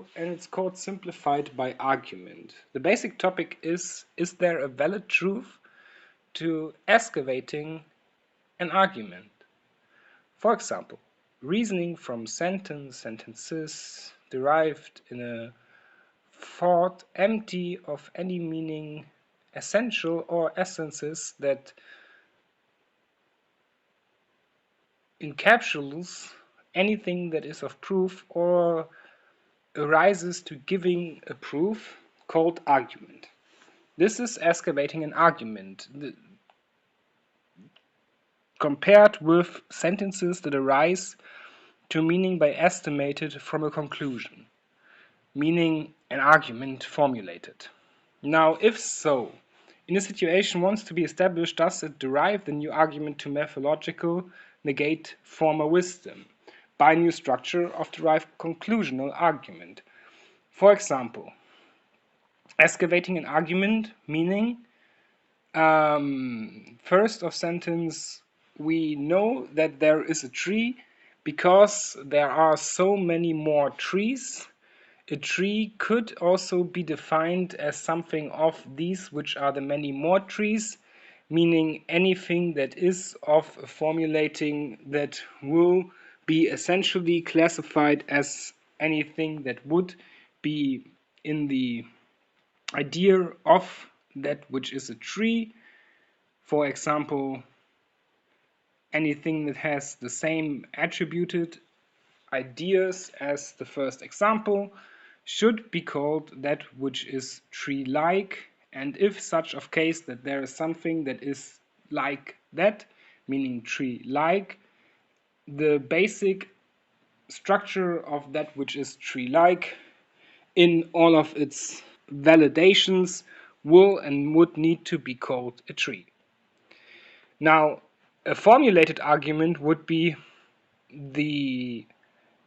video, and it's called Simplified by Argument. The basic topic is there a valid truth to excavating an argument? For example, reasoning from sentences derived in a thought empty of any meaning, essential or essences that encapsulates anything that is of proof or arises to giving a proof called argument. This is excavating an argument compared with sentences that arise to meaning by estimated from a conclusion, meaning an argument formulated. Now, if so, in a situation wants to be established, does it derive the new argument to methodological negate former wisdom by new structure of derived conclusional argument? For example, excavating an argument, meaning first of sentence, we know that there is a tree because there are so many more trees. A tree could also be defined as something of these which are the many more trees, meaning anything that is of formulating that will be essentially classified as anything that would be in the idea of that which is a tree. For example, anything that has the same attributed ideas as the first example should be called that which is tree-like, and if such of case that there is something that is like that, meaning tree-like, the basic structure of that which is tree-like in all of its validations will and would need to be called a tree. Now, a formulated argument would be the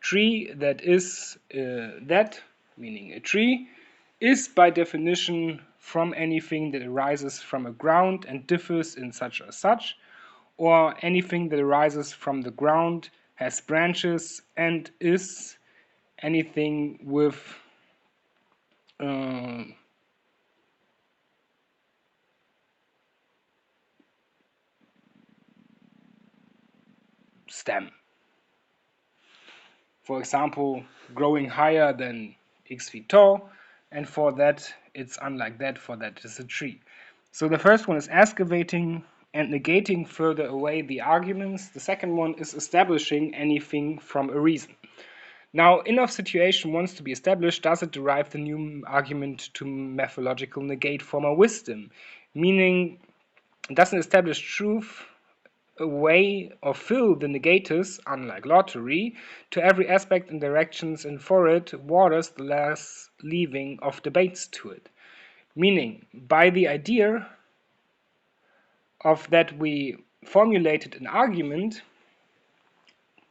tree that is that, meaning a tree, is by definition from anything that arises from a ground and differs in such or such, or anything that arises from the ground, has branches, and is anything with stem. For example, growing higher than x feet tall, and for that it's unlike that, for that is a tree. So the first one is excavating and negating further away the arguments. The second one is establishing anything from a reason. Now, enough situation wants to be established, does it derive the new argument to methodological negate former wisdom? Meaning, does an established truth a way or fill the negators, unlike lottery, to every aspect and directions, and for it waters the last leaving of debates to it. Meaning, by the idea of that we formulated an argument,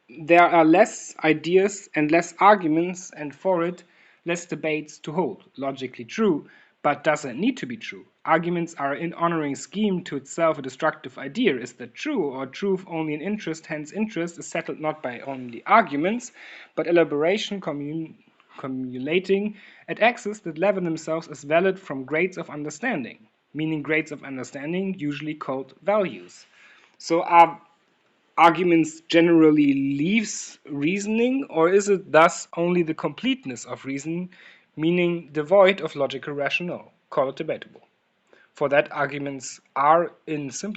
there are less ideas and less arguments, and for it less debates to hold. Logically true, but doesn't need to be true. Arguments are in honoring scheme to itself a destructive idea. Is that true, or truth only in interest? Hence interest is settled not by only arguments, but elaboration cumulating at axes that level themselves as valid from grades of understanding, meaning grades of understanding usually called values. So are arguments generally leaves reasoning, or is it thus only the completeness of reason, meaning devoid of logical rationale? Call it debatable. For that, arguments are in simple